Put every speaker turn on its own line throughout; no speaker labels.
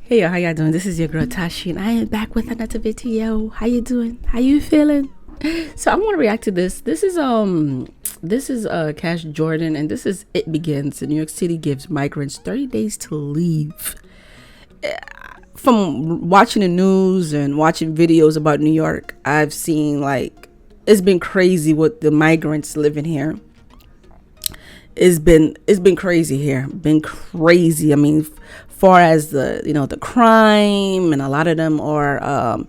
Hey yo, how y'all doing? This is your girl Tysheen. I am back with another video. How you doing? How you feeling? So I'm gonna react to this. This is Cash Jordan, and this is It Begins. New York City gives migrants 30 days to leave. From watching the news and watching videos about New York, I've seen like it's been crazy with the migrants living here. It's been crazy here. Been crazy. I mean, far as the crime, and a lot of them are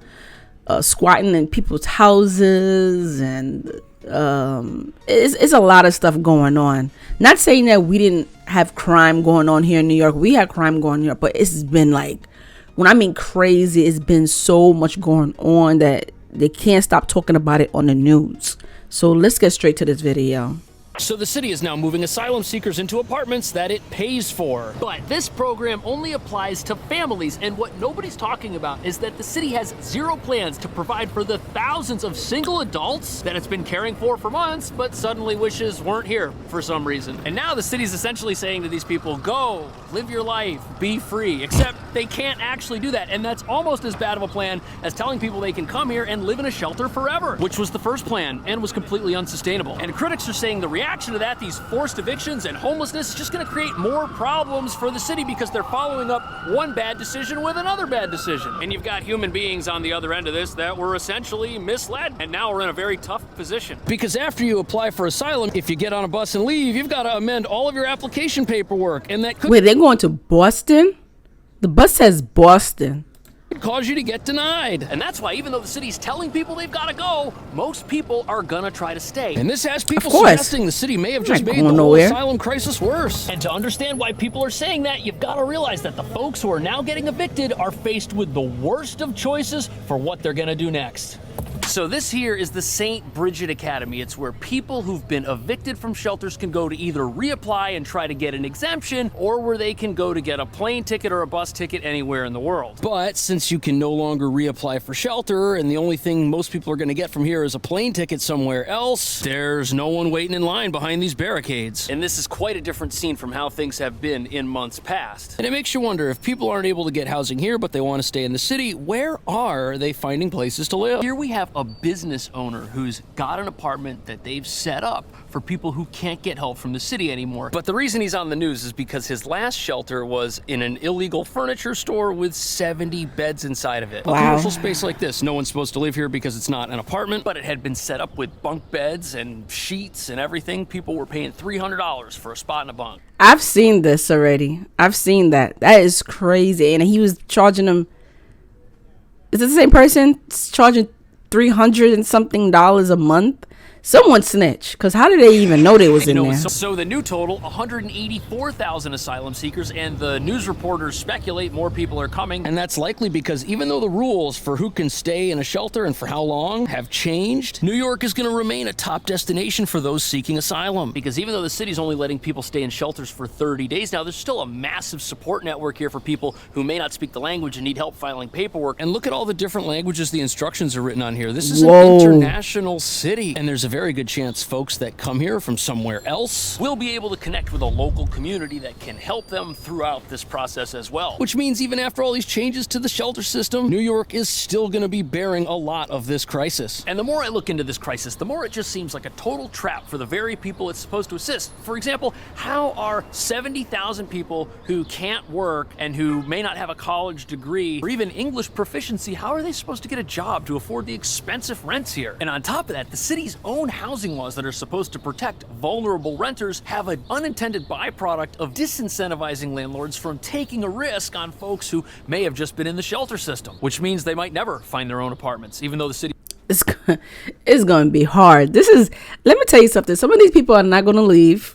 squatting in people's houses, and it's a lot of stuff going on. Not saying that we didn't have crime going on here in New York. We had crime going on here, but it's been like, when I mean crazy, it's been so much going on that they can't stop talking about it on the news. So let's get straight to this video.
So the city is now moving asylum seekers into apartments that it pays for. But this program only applies to families, and what nobody's talking about is that the city has zero plans to provide for the thousands of single adults that it's been caring for months, but suddenly wishes weren't here for some reason. And now the city's essentially saying to these people, go, live your life, be free, except they can't actually do that. And that's almost as bad of a plan as telling people they can come here and live in a shelter forever, which was the first plan and was completely unsustainable. And critics are saying the reaction to that, these forced evictions and homelessness, is just going to create more problems for the city because they're following up one bad decision with another bad decision. And you've got human beings on the other end of this that were essentially misled, and now we're in a very tough position. Because after you apply for asylum, if you get on a bus and leave, you've got to amend all of your application paperwork, and that could—
Wait, they're going to Boston? The bus says Boston.
cause you to get denied. And that's why, even though the city's telling people they've got to go, most people are gonna try to stay. And this has people suggesting the city may have just made the whole asylum crisis worse. And to understand why people are saying that, you've got to realize that the folks who are now getting evicted are faced with the worst of choices for what they're gonna do next. So this here is the St. Bridget Academy. It's where people who've been evicted from shelters can go to either reapply and try to get an exemption, or where they can go to get a plane ticket or a bus ticket anywhere in the world. But since you can no longer reapply for shelter, and the only thing most people are going to get from here is a plane ticket somewhere else, there's no one waiting in line behind these barricades. And this is quite a different scene from how things have been in months past. And it makes you wonder, if people aren't able to get housing here but they want to stay in the city, where are they finding places to live? Here we have a business owner who's got an apartment that they've set up for people who can't get help from the city anymore. But the reason he's on the news is because his last shelter was in an illegal furniture store with 70 beds inside of it. Wow. A commercial space like this, no one's supposed to live here because it's not an apartment, but it had been set up with bunk beds and sheets and everything. People were paying $300 for a spot in a bunk.
I've seen this already. I've seen that. That is crazy. And he was charging them. Is it the same person? It's charging $300 and something a month? Someone snitched, because how did they even know they was in there?
So the new total, 184,000 asylum seekers, and the news reporters speculate more people are coming. And that's likely because even though the rules for who can stay in a shelter and for how long have changed, New York is going to remain a top destination for those seeking asylum. Because even though the city's only letting people stay in shelters for 30 days now, there's still a massive support network here for people who may not speak the language and need help filing paperwork. And look at all the different languages the instructions are written on here. This is an international city, and there's a very good chance folks that come here from somewhere else will be able to connect with a local community that can help them throughout this process as well. Which means even after all these changes to the shelter system, New York is still going to be bearing a lot of this crisis. And the more I look into this crisis, the more it just seems like a total trap for the very people it's supposed to assist. For example, how are 70,000 people who can't work and who may not have a college degree or even English proficiency, how are they supposed to get a job to afford the expensive rents here? And on top of that, the city's own housing laws that are supposed to protect vulnerable renters have an unintended byproduct of disincentivizing landlords from taking a risk on folks who may have just been in the shelter system, which means they might never find their own apartments, even though the city—
It's going to be hard. Let me tell you something. Some of these people are not going to leave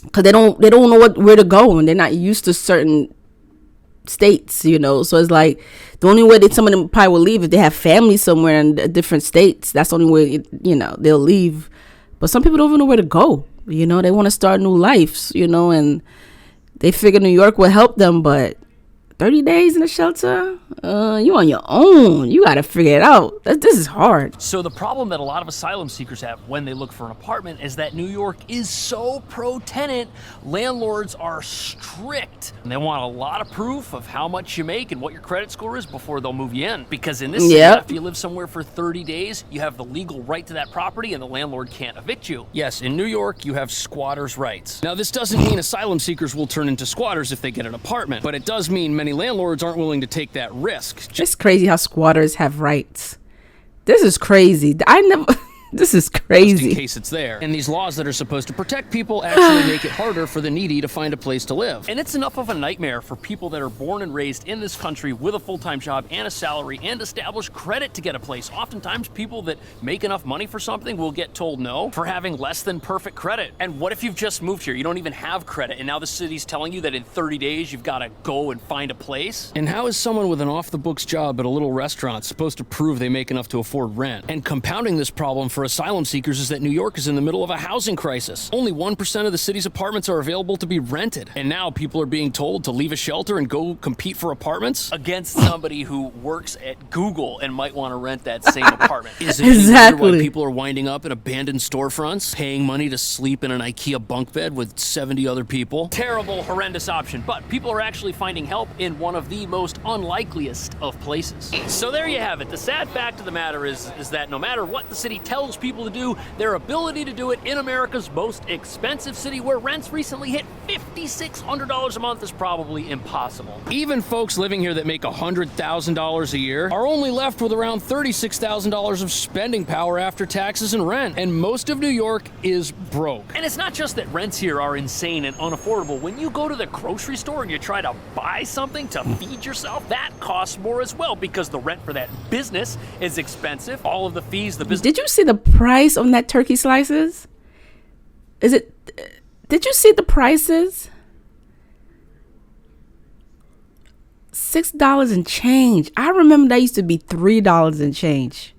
because they don't know where to go, and they're not used to certain states, so it's like the only way that some of them probably will leave if they have family somewhere in different states. That's the only way they'll leave. But some people don't even know where to go. They want to start new lives, and they figure New York will help them, but 30 days in a shelter? You on your own. You got to figure it out. This is hard.
So the problem that a lot of asylum seekers have when they look for an apartment is that New York is so pro-tenant. Landlords are strict. And they want a lot of proof of how much you make and what your credit score is before they'll move you in. Because in this city, after you live somewhere for 30 days, you have the legal right to that property and the landlord can't evict you. Yes, in New York, you have squatters' rights. Now, this doesn't mean asylum seekers will turn into squatters if they get an apartment, but it does mean many landlords aren't willing to take that risk.
It's crazy how squatters have rights. This is crazy. This is crazy.
Just in case it's there. And these laws that are supposed to protect people actually make it harder for the needy to find a place to live. And it's enough of a nightmare for people that are born and raised in this country with a full-time job and a salary and established credit to get a place. Oftentimes, people that make enough money for something will get told no for having less than perfect credit. And what if you've just moved here? You don't even have credit, and now the city's telling you that in 30 days you've got to go and find a place? And how is someone with an off-the-books job at a little restaurant supposed to prove they make enough to afford rent? And compounding this problem for asylum seekers is that New York is in the middle of a housing crisis. Only 1% of the city's apartments are available to be rented. And now people are being told to leave a shelter and go compete for apartments against somebody who works at Google and might want to rent that same apartment. Is it exactly why people are winding up in abandoned storefronts, paying money to sleep in an IKEA bunk bed with 70 other people? Terrible, horrendous option, but people are actually finding help in one of the most unlikeliest of places. So there you have it. The sad fact of the matter is that no matter what the city tells people to do, their ability to do it in America's most expensive city, where rents recently hit $5,600 a month, is probably impossible. Even folks living here that make $100,000 a year are only left with around $36,000 of spending power after taxes and rent, and most of New York is broke. And it's not just that rents here are insane and unaffordable. When you go to the grocery store and you try to buy something to feed yourself, that costs more as well, because the rent for that business is expensive. All of the fees the business...
Did you see the price on that turkey slices? Did you see the prices? $6 and change. I remember that used to be $3 and change.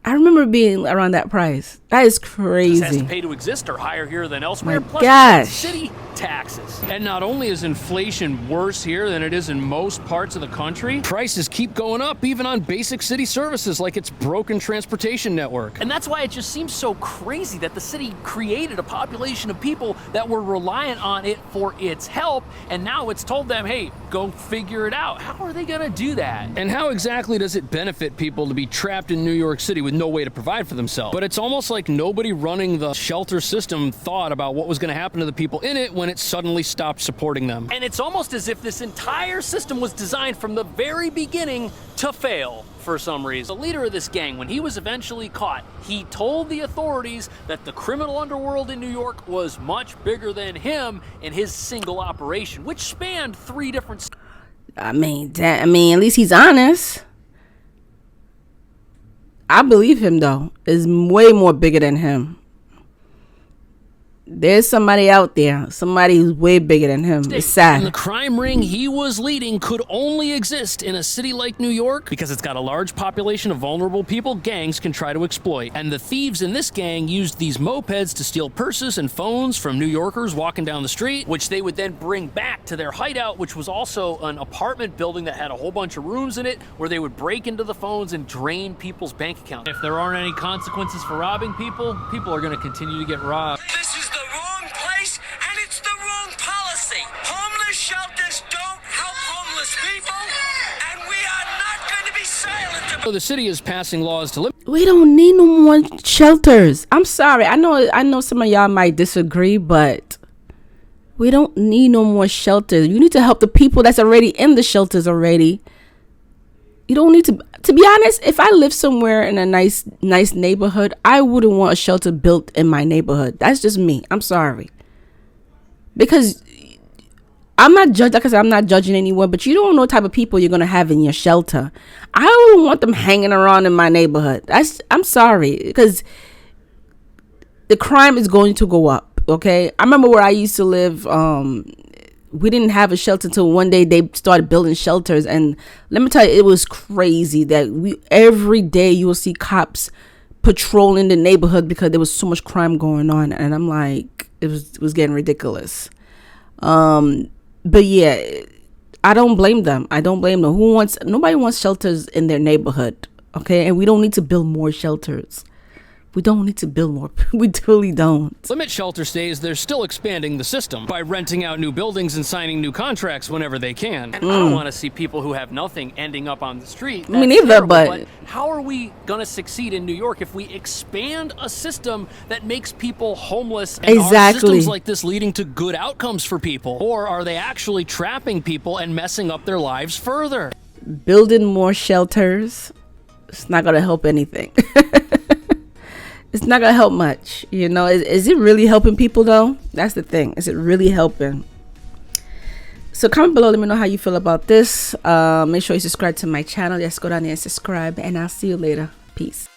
I remember being around that price. That is crazy.
Has to pay to exist or higher here than elsewhere.
My
plus
gosh.
City taxes. And not only is inflation worse here than it is in most parts of the country, prices keep going up even on basic city services like its broken transportation network. And that's why it just seems so crazy that the city created a population of people that were reliant on it for its help, and now it's told them, hey, go figure it out. How are they gonna do that? And how exactly does it benefit people to be trapped in New York City with no way to provide for themselves? But it's almost like nobody running the shelter system thought about what was gonna happen to the people in it when it suddenly stopped supporting them. And it's almost as if this entire system was designed from the very beginning to fail for some reason. The leader of this gang, when he was eventually caught, he told the authorities that the criminal underworld in New York was much bigger than him and his single operation, which spanned 3 different...
I mean, at least he's honest. I believe him, though. It's way more bigger than him. There's somebody out there, somebody who's way bigger than him. It's sad.
And the crime ring he was leading could only exist in a city like New York because it's got a large population of vulnerable people gangs can try to exploit. And the thieves in this gang used these mopeds to steal purses and phones from New Yorkers walking down the street, which they would then bring back to their hideout, which was also an apartment building that had a whole bunch of rooms in it where they would break into the phones and drain people's bank accounts. If there aren't any consequences for robbing people, people are going to continue to get robbed.
This is the wrong place, and it's the wrong policy. Homeless shelters don't help homeless people, and we are not going to be silent about.
So the city is passing laws to limit.
We don't need no more shelters. I'm sorry. I know some of y'all might disagree, but we don't need no more shelters. You need to help the people that's already in the shelters already. You don't need to be honest, if I live somewhere in a nice neighborhood, I wouldn't want a shelter built in my neighborhood. That's just me. I'm sorry. Because I'm not I'm not judging anyone, but you don't know what type of people you're going to have in your shelter. I wouldn't want them hanging around in my neighborhood. I'm sorry, because the crime is going to go up, okay? I remember where I used to live, we didn't have a shelter until one day they started building shelters, and let me tell you, it was crazy that every day you will see cops patrolling the neighborhood because there was so much crime going on, and I'm like, it was getting ridiculous. But yeah, I don't blame them. I don't blame them. Nobody wants shelters in their neighborhood. Okay. And we don't need to build more shelters. We don't need to build more. We truly don't.
Limit shelter stays. They're still expanding the system by renting out new buildings and signing new contracts whenever they can.
And I don't want to see people who have nothing ending up on the street.
Me neither,
terrible,
but
how are we going to succeed in New York if we expand a system that makes people homeless?
And are systems like this leading to good outcomes for people? Or are they actually trapping people and messing up their lives further?
Building more shelters, it's not going to help anything. It's not gonna help much, you know. Is it really helping people though? That's the thing. Is it really helping? So comment below, let me know how you feel about this. Make sure you subscribe to my channel. Just go down there and subscribe, and I'll see you later. Peace.